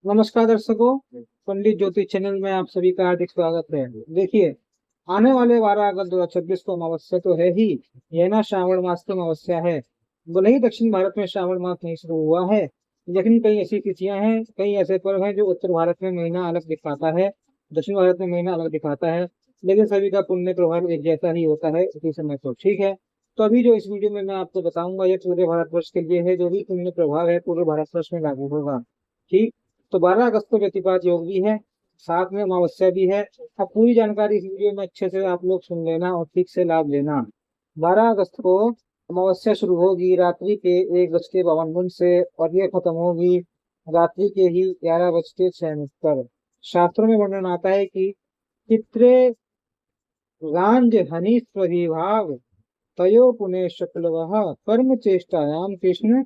नमस्कार दर्शकों, पंडित ज्योतिष चैनल में आप सभी का हार्दिक स्वागत है। देखिए, आने वाले 12 अगस्त 2026 को अमावस्या तो है ही, यह ना श्रावण मास की अमावस्या है। भले ही दक्षिण भारत में श्रावण मास नहीं शुरू हुआ है, लेकिन कई ऐसी तिथियां हैं, कई ऐसे पर्व हैं जो उत्तर भारत में महीना अलग दिखाता है, दक्षिण भारत में महीना अलग दिखाता है, लेकिन सभी का पुण्य प्रभाव एक जैसा ही होता है उसी समय को। ठीक है, तो अभी जो इस वीडियो में मैं आपको बताऊंगा, यह पूरे भारतवर्ष के लिए है। जो भी पुण्य प्रभाव है पूरे भारतवर्ष में लागू होगा। ठीक, तो 12 अगस्त को व्यतिपात योग भी है, साथ में अमावस्या भी है। अब पूरी जानकारी इस वीडियो में अच्छे से आप लोग सुन लेना और ठीक से लाभ लेना। 12 अगस्त को अमावस्या शुरू होगी रात्रि के 1:52 से, और ये खत्म होगी रात्रि के ही 11:06 पर। शास्त्रों में वर्णन आता है कि चित्रे रांज हनि स्वविभाग तयो पुण्य शुक्लवः कर्म चेष्टायाम कृष्ण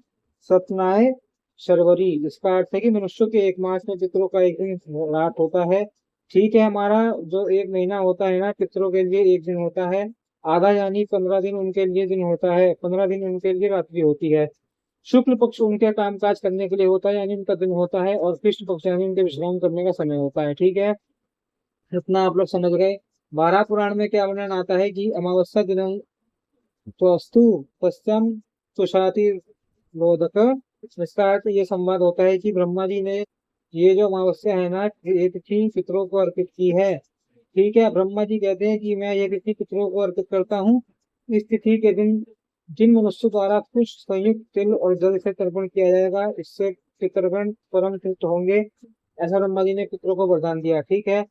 सत्नाय शर्वरी। इसका अर्थ है कि मनुष्यों के एक मास में पितरों का एक दिन रात होता है। ठीक है, हमारा जो एक महीना होता है ना, पितरों के लिए एक दिन होता है आधा, यानी 15 दिन उनके लिए दिन होता है, 15 दिन उनके लिए रात्रि होती है। शुक्ल पक्ष उनके कामकाज करने के लिए होता है, यानी उनका दिन होता है, और कृष्ण पक्ष यानी उनके विश्राम करने का समय होता है। ठीक है, इतना आप लोग समझ गए। 12 पुराण में क्या वर्णन आता है कि अमावस्या दिन तो अस्तु पश्चिम सुशाति बोधक। इसका अर्थ ये संवाद होता है कि ब्रह्मा जी ने ये जो अमावस्या है ना, ये तिथि पितरों को अर्पित की है। ठीक है, ब्रह्मा जी कहते हैं कि मैं ये तिथि पितरों को अर्पित करता हूँ। इस तिथि के दिन जिन मनुष्यों द्वारा कुछ संयुक्त तिल और जल से तर्पण किया जाएगा, इससे पितरगण परम तृप्त होंगे। ऐसा ब्रह्मा जी ने पितरों को वरदान दिया। ठीक है,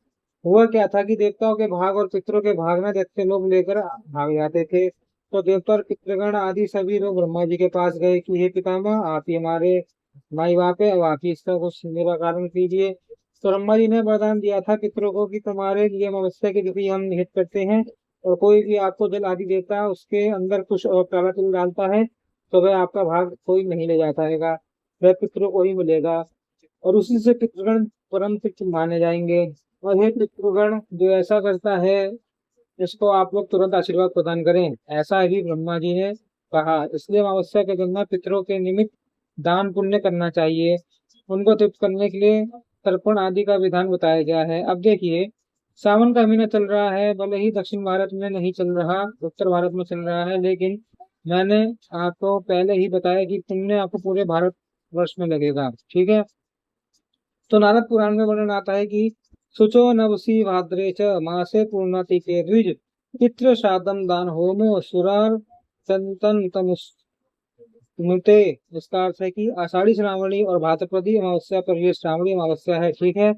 हुआ क्या था कि देवताओं के भाग और पितरों के भाग ना दैत्य लोग लेकर भाग जाते थे। तो देवता और पितृगण आदि सभी लोग ब्रह्मा जी के पास गए कि हे पितामह, आप ही हमारे माई बाप है, अब आप ही इसका कुछ निराकरण कीजिए। तो ब्रह्मा जी ने वरदान दिया था पितरों को कि तुम्हारे लिए अमावस्या की तिथि हम निहित करते हैं, और कोई भी आपको जल आदि देता है उसके अंदर कुछ और काला तिल डालता है, तो वह आपका भाग कोई नहीं ले जाता है, वह पितरों को ही मिलेगा, और उसी से पितृगण परम पितृ माने जाएंगे। और हे पितृगण, जो ऐसा करता है इसको आप लोग तुरंत आशीर्वाद प्रदान करें, ऐसा ही ब्रह्मा जी ने कहा। इसलिए अमावस्या के दिन में पितरों के निमित्त दान पुण्य करना चाहिए। उनको तृप्त करने के लिए तर्पण आदि का विधान बताया गया है। अब देखिए, सावन का महीना चल रहा है, भले ही दक्षिण भारत में नहीं चल रहा, उत्तर भारत में चल रहा है, लेकिन मैंने आपको पहले ही बताया कि पुण्य आपको पूरे भारत वर्ष में लगेगा। ठीक है, तो नारद पुराण में वर्णन आता है कि शुचो नवसी भाद्रे च मासे पूर्णति के द्विज पितृ श्राद्धम दान होमो सुरार चंतन तमुते। इसका अर्थ है कि आषाढ़ी श्रावणी और भाद्रपदी अमावस्या पर यह श्रावणी अमावस्या है। ठीक है,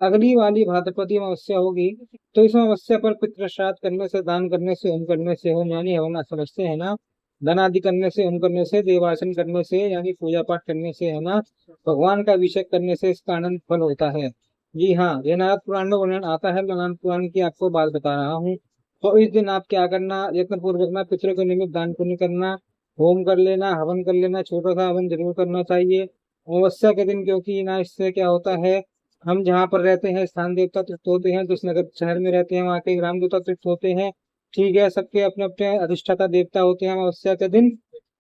अगली वाली भाद्रपदी अमावस्या होगी, तो इस अमावस्या पर पितृ श्राद्ध करने से, दान करने से, होम करने से, होम यानी हवन समझते हैं ना, दान आदि करने से, होम करने से, देवार्चन करने से यानी पूजा पाठ करने से, है ना, भगवान का अभिषेक करने से इसका आनंद फल होता है। जी हाँ, ये नारद पुराण में वर्णन आता है। नारद पुराण की आपको बात बता रहा हूँ। तो इस दिन आप क्या करना, यत्न पूर्वक ना पितरों के निमित्त दान पुण्य करना, होम कर लेना, हवन कर लेना, छोटा सा हवन जरूर करना चाहिए अमावस्या के दिन, क्योंकि ना इससे क्या होता है, हम जहाँ पर रहते हैं स्थान देवता तृप्त होते हैं, जिस नगर शहर में रहते हैं वहाँ के ग्राम देवता तृप्त होते हैं। ठीक है, सबके अपने अपने अधिष्ठाता देवता होते हैं। अमावस्या के दिन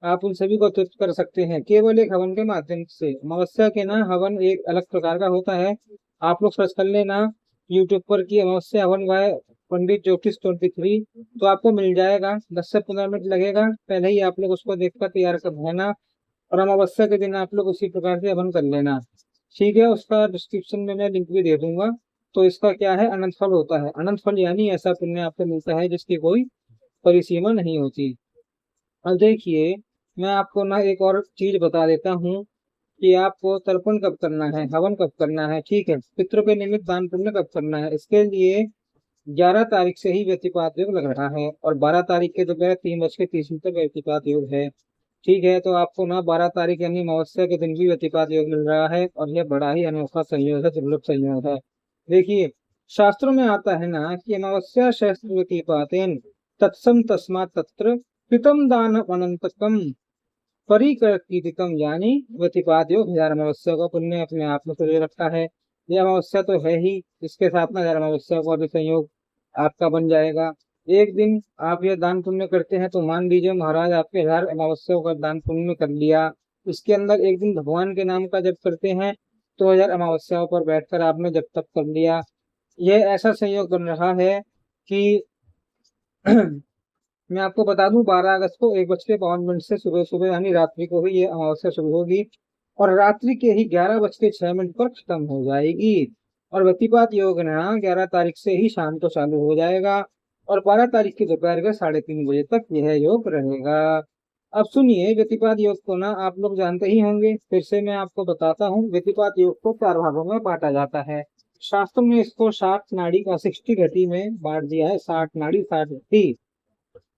आप उन सभी को तृप्त कर सकते हैं केवल एक हवन के माध्यम से। अमावस्या के ना हवन एक अलग प्रकार का होता है, आप लोग सर्च कर लेना यूट्यूब पर कि अमावस्या हवन बाय पंडित ज्योतिष 23, तो आपको मिल जाएगा। 10 से 15 मिनट लगेगा, पहले ही आप लोग उसको देखकर तैयार कर लेना, और अमावस्या के दिन आप लोग उसी प्रकार से हवन कर लेना। ठीक है, उसका डिस्क्रिप्शन में मैं लिंक भी दे दूंगा। तो इसका क्या है, अनंत फल होता है। अनंत फल यानी ऐसा पुण्य आपको मिलता है जिसकी कोई परिसीमा नहीं होती। अब देखिए, मैं आपको ना एक और चीज बता देता हूँ कि आपको तर्पण कब करना है, हवन कब करना है। ठीक है, पितरों के निमित्त दान पुण्य कब करना है, इसके लिए 11 तारीख से ही व्यतिपात योग लग रहा है, और 12 तारीख के दोपहर 3:30 तक व्यतिपात योग है। ठीक है, तो आपको ना 12 तारीख यानी अमावस्या के दिन भी व्यतिपात योग मिल रहा है, और यह बड़ा ही अनोखा संयोग है, दुर्लभ संयोग है। देखिए, शास्त्रों में आता है ना कि अमावस्या शस्त्र व्यतिपातेन तत्सम तस्मात् तत्र कृतम दान अनंतकम परिकीर्तितम, यानी व्यतिपात योग 1000 अमावस्या का पुण्य अपने आप में तुझे रखता है। यह अमावस्या तो है ही, इसके साथ में 1000 अमावस्या का भी संयोग आपका बन जाएगा। एक दिन आप यह दान पुण्य करते हैं तो मान लीजिए महाराज आपके 1000 अमावस्या का दान पुण्य कर लिया, इसके अंदर एक दिन भगवान के नाम का जप करते हैं, 2000 अमावस्याओं पर बैठकर आपने जब तक कर लिया, यह ऐसा संयोग बन रहा है कि मैं आपको बता दूं 12 अगस्त को 1:52 से सुबह सुबह यानी रात्रि को ही ये अमावस्या शुरू होगी और रात्रि के ही 11:06 पर खत्म हो जाएगी। और व्यतिपात योग ना 11 तारीख से ही शाम को चालू हो जाएगा और 12 तारीख की दोपहर के 3:30 बजे तक यह योग रहेगा। अब सुनिए, व्यतिपात योग को ना आप लोग जानते ही होंगे, फिर से मैं आपको बताता हूँ। व्यतिपात योग को 4 भागों में बांटा जाता है। शास्त्रों ने इसको 60 नाड़ी का 60 घटी में बांट दिया है। 60 नाड़ी 60 घटी,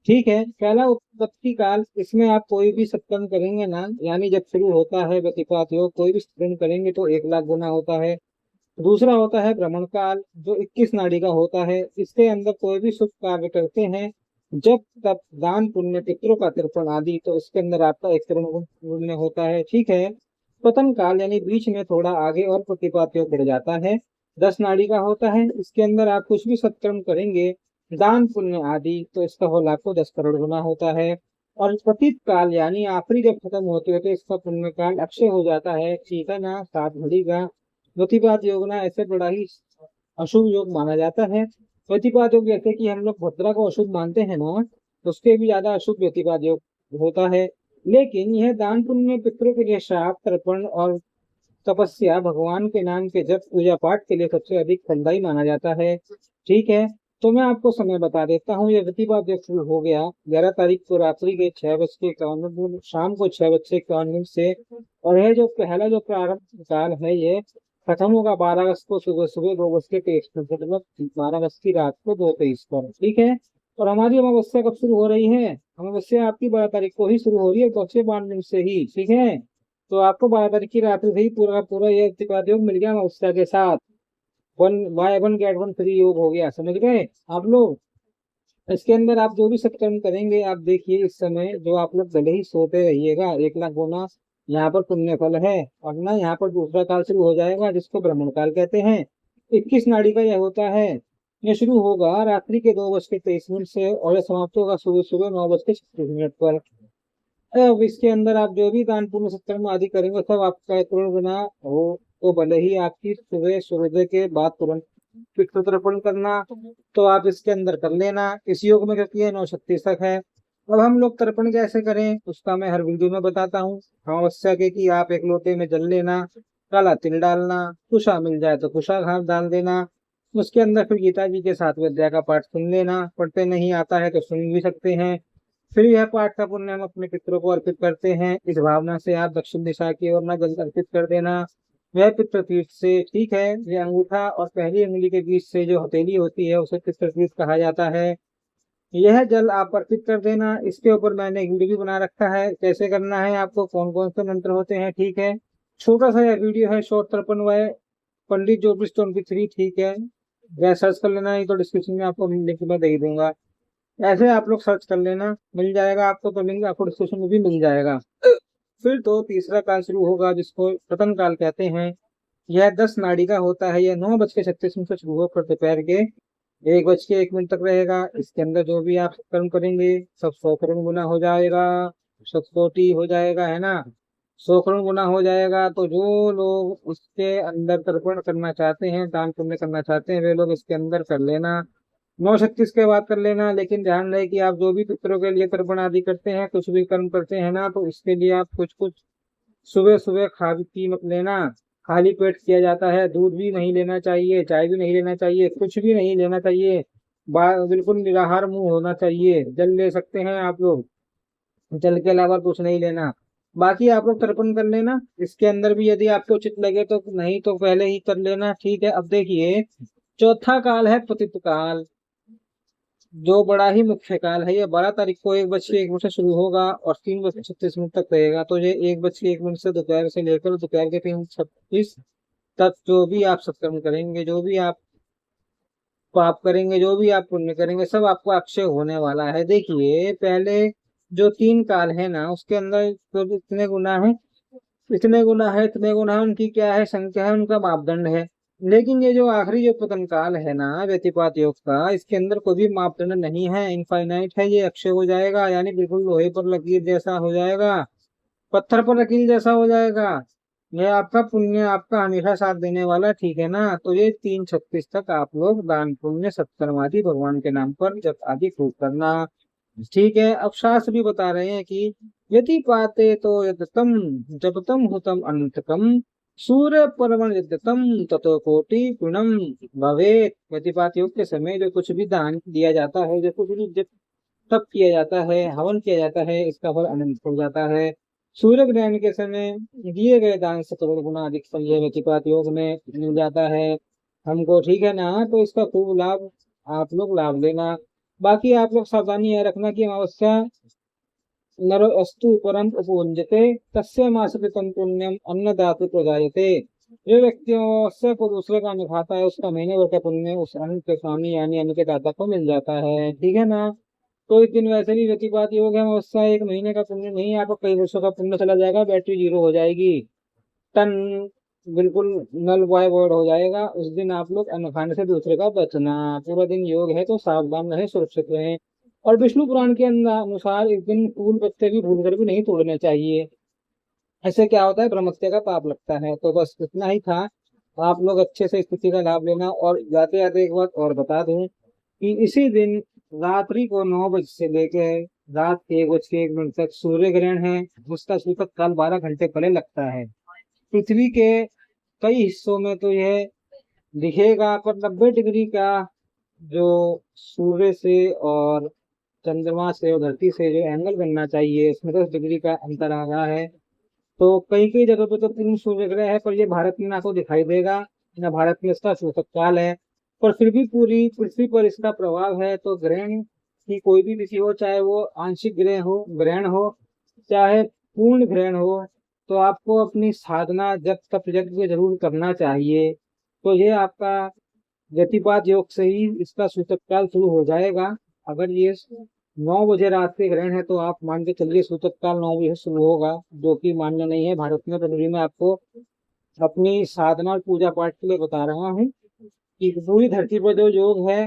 ठीक है। पहला उत्पत्ति काल, इसमें आप कोई भी सत्कर्म करेंगे ना, यानी जब शुरू होता है व्यतिपात योग, कोई भी सत्कर्म करेंगे तो 1 लाख गुना होता है। दूसरा होता है भ्रमण काल, जो 21 नाड़ी का होता है। इसके अंदर कोई भी शुभ कार्य करते हैं, जब तब दान पुण्य पितरों का तर्पण आदि, तो इसके अंदर आपका 1 करोड़ पुण्य होता है, ठीक है। पतन काल यानी बीच में थोड़ा आगे और प्रतिपात योग बढ़ जाता है, 10 नाड़ी का होता है। इसके अंदर आप कुछ भी सत्कर्म करेंगे, दान पुण्य आदि, तो इसका हो लाखों 10 करोड़ गुना होता है। और पतित काल यानी आखिरी जब खत्म होते होते इसका पुण्य काल अक्षय हो जाता है, ठीक है ना, 7 घड़ी का। व्यतिपात योग ना ऐसे बड़ा ही अशुभ योग माना जाता है। व्यतिपात योग जैसे कि हम लोग भद्रा को अशुभ मानते हैं ना, तो उसके भी ज्यादा अशुभ व्यतिपात योग होता है। लेकिन यह दान पुण्य, पितरों के लिए श्राद्ध तर्पण और तपस्या, भगवान के नाम के जप पूजा पाठ के लिए सबसे अधिक फलदायी माना जाता है, ठीक है। तो मैं आपको समय बता देता हूँ। ये व्यतिपात योग शुरू हो गया 11 तारीख को रात्रि के 6:51, शाम को 6:51 से। और यह जो पहला जो प्रारंभ काल है ये खत्म होगा 12 अगस्त को सुबह सुबह 2:23, मतलब 12 अगस्त की रात को 2:23 पर, ठीक है। और हमारी अमावस्या कब शुरू हो रही है? अमावस्या आपकी 12 तारीख को ही शुरू हो रही है, 252 से ही, ठीक है। तो आपको 12 तारीख की रात्रि से ही पूरा पूरा ये व्यतिपात योग मिल गया अमावस्या के साथ। 1 बाय 1 गेट 1 फ्री योग हो गया, समझ गए आप लोग। इसके अंदर आप जो भी सत्कर्म करेंगे, आप देखिए इस समय जो आप लोग भले ही सोते रहिएगा, 1 लाख गुना यहाँ पर पुण्य फल है। और ना यहाँ पर दूसरा काल शुरू हो जाएगा जिसको ब्रह्मण काल कहते हैं। 21 नाड़ी का यह होता है। यह शुरू होगा रात्रि के 2:23 से और यह समाप्त होगा सुबह सुबह 9:36 पर। अब इसके अंदर आप जो भी दान पुण्य सत्कर्म आदि करेंगे सब आपका 1 करोड़ गुना हो। तो भले ही आपकी सुबह सूर्योदय के बाद तुरंत पितृ तर्पण करना, तो आप इसके अंदर कर लेना इस योग में, क्योंकि ये 9:36 तक है। अब हम लोग तर्पण कैसे करें उसका मैं हर वीडियो में बताता हूँ। अमावस्या के कि आप 1 लोटे में जल लेना, काला तिल डालना, कुशा मिल जाए तो कुशा घास डाल देना। उसके अंदर फिर गीता जी के 7वें अध्याय का पाठ सुन लेना, पढ़ते नहीं आता है तो सुन भी सकते हैं। फिर यह पाठ का पुण्य हम अपने पितरों को अर्पित करते हैं। इस भावना से आप दक्षिण दिशा की ओर न जल अर्पित कर देना, वह पितृ तीर्थ से, ठीक है। यह अंगूठा और पहली उंगली के बीच से जो हथेली होती है उसे पितृ तीर्थ कहा जाता है। यह जल आप अर्पित कर देना। इसके ऊपर मैंने एक वीडियो भी बना रखा है कैसे करना है, आपको कौन कौन से मंत्र होते हैं, ठीक है। छोटा सा यह वीडियो है, शॉर्ट तर्पण वह पंडित ज्योतिष 23, ठीक है। वह सर्च कर लेना, नहीं तो डिस्क्रिप्शन में आपको लिंक में दे दूंगा। ऐसे आप लोग सर्च कर लेना, मिल जाएगा आपको, तो लिंक आपको डिस्क्रिप्शन में भी मिल जाएगा। फिर तो तीसरा काल शुरू होगा जिसको पतन काल कहते हैं। यह 10 नाड़ी का होता है। यह 9:36 से शुरू होकर दोपहर के 1:01 तक रहेगा। इसके अंदर जो भी आप कर्म करेंगे सब 100 करोड़ गुना हो जाएगा, 100 कोटि हो जाएगा, है ना, 100 करोड़ गुना हो जाएगा। तो जो लोग उसके अंदर तर्पण करना चाहते हैं, दान पुण्य करना चाहते हैं, वे लोग इसके अंदर कर लेना। 9:36 के बाद कर लेना। लेकिन ध्यान रहे कि आप जो भी पितरों के लिए तर्पण आदि करते हैं, कुछ भी कर्म करते हैं ना, तो इसके लिए आप कुछ कुछ सुबह सुबह खा पी मत लेना। खाली पेट किया जाता है। दूध भी नहीं लेना चाहिए, चाय भी नहीं लेना चाहिए, कुछ भी नहीं लेना चाहिए। बिल्कुल निराहार मुंह होना चाहिए। जल ले सकते हैं आप लोग, जल के अलावा कुछ नहीं लेना। बाकी आप लोग तर्पण कर लेना। इसके अंदर भी यदि आपको उचित लगे तो, नहीं तो पहले ही कर लेना, ठीक है। अब देखिए चौथा काल है पतित काल, जो बड़ा ही मुख्य काल है। ये 12 तारीख को 1:01 से शुरू होगा और 3:36 तक रहेगा। तो ये 1:01 से दोपहर से लेकर दोपहर के 3:36 तक जो भी आप सत्कर्म करेंगे, जो भी आप पाप करेंगे, जो भी आप पुण्य करेंगे, सब आपको अक्षय होने वाला है। देखिए पहले जो 3 काल है ना, उसके अंदर जो इतने गुना है, इतने गुना है, इतने गुना है, उनकी क्या है, संख्या है, उनका मापदंड है। लेकिन ये जो आखिरी जो पतन काल है ना व्यतिपात योग का, इसके अंदर कोई भी मापदंड नहीं है, इनफाइनाइट है। ये अक्षय हो जाएगा, यानी बिल्कुल लोहे पर लकीर जैसा हो जाएगा, पत्थर पर लकीर जैसा हो जाएगा। ये आपका पुण्य आपका हमेशा साथ देने वाला, ठीक है ना। तो ये 3:36 तक आप लोग दान पुण्य सत्कर्म आदि भगवान के नाम पर जप आदि खूब करना। ठीक है। अब शास्त्र भी बता रहे हैं कि यदि पाते तो यदतम जपतम हुतम अनंतकम सूर्य परमण यदतम ततो कोटि गुणम भवेत। व्यतिपात योग के समय जो कुछ भी दान दिया जाता है, जो कुछ भी जप तप किया जाता है, हवन किया जाता है, इसका फल अनंत हो जाता है। सूर्य ग्रहण के समय दिए गए दान से करोड़ गुना अधिक फल ये व्यतिपात योग में मिल जाता है हमको, ठीक है ना। तो इसका खूब लाभ आप लोग लाभ लेना। बाकी आप लोग सावधानी यह रखना कि अमावस्या नरो अस्तु परम उपभुज्यते तस्य मासकृतं पुण्यम अन्नदातु प्रजायते। जो व्यक्ति अमावस्या को दूसरे का अन्न खाता है, उसका महीने भर का पुण्य उस अन्न के स्वामी यानी अन्न के दाता को मिल जाता है, ठीक है ना। तो इस दिन वैसे भी व्यतिपात योग है, अमावस्या एक महीने का पुण्य नहीं, आपका कई वर्षों का पुण्य चला जाएगा, बैटरी जीरो हो जाएगी, टन बिल्कुल नल बॉय वर्ड हो जाएगा। उस दिन आप लोग अन्न खाने से दूसरे का बचना। पूरा दिन योग है तो सावधान रहे, सुरक्षित रहें। और विष्णु पुराण के अनुसार इस दिन फूल पत्ते भी भूलकर भी नहीं तोड़ने चाहिए। ऐसे क्या होता है, ब्रह्मत्या का पाप लगता है। तो बस इतना ही था। आप लोग अच्छे से स्थिति का लाभ लेना। और जाते जाते एक बात और बता दूं कि इसी दिन रात्रि को 9 बजे से लेकर रात के 1 बज के 1 मिनट तक सूर्य ग्रहण है, जिसका सूतक काल 12 घंटे पहले लगता है। पृथ्वी के कई हिस्सों में तो यह दिखेगा, पर 90 डिग्री का जो सूर्य से और चंद्रमा से और धरती से जो एंगल बनना चाहिए, इसमें 10 डिग्री का अंतर आ रहा है। तो कई कई जगह पे तो पूर्ण सूर्य ग्रह है, पर ये भारत में ना को दिखाई देगा, ना भारत में इसका सूतक काल है। पर फिर भी पूरी पृथ्वी पर इसका प्रभाव है। तो ग्रहण की कोई भी तिथि हो, चाहे वो आंशिक ग्रहण हो, चाहे पूर्ण ग्रहण हो, तो आपको अपनी साधना जप तप यज्ञ जरूर करना चाहिए। तो ये आपका व्यतिपात योग से ही इसका सूतक काल शुरू हो जाएगा। अगर ये 9 बजे रात के ग्रहण है तो आप मान के चलिए सूतक काल 9 बजे शुरू होगा, जो कि मान्य नहीं है भारत में। तो मैं आपको अपनी साधना और पूजा पाठ के लिए बता रहा हूँ कि पूरी धरती पर जो योग है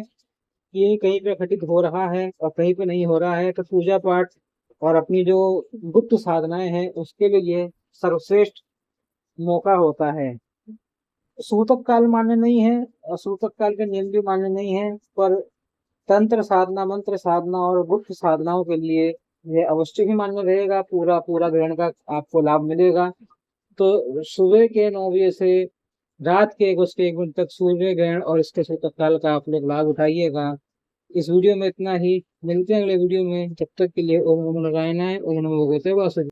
ये कहीं पे घटित हो रहा है और कहीं पे नहीं हो रहा है। तो पूजा पाठ और अपनी जो गुप्त साधनाएं हैं उसके लिए ये सर्वश्रेष्ठ मौका होता है। सूतक काल मान्य नहीं है और सूतक काल के नियम भी मान्य नहीं है, पर तंत्र साधना मंत्र साधना और गुप्त साधनाओं के लिए ये अवश्य ही मान्य रहेगा। पूरा पूरा ग्रहण का आपको लाभ मिलेगा। तो सुबह के 9 बजे से रात के 1 बज के 1 मिनट तक सूर्य ग्रहण और इसके सूतक काल का आप लोग लाभ उठाइएगा। इस वीडियो में इतना ही। मिलते हैं अगले वीडियो में, जब तक के लिए ओम नमो नारायणाय ओम नमो भगवते वासुदेवाय।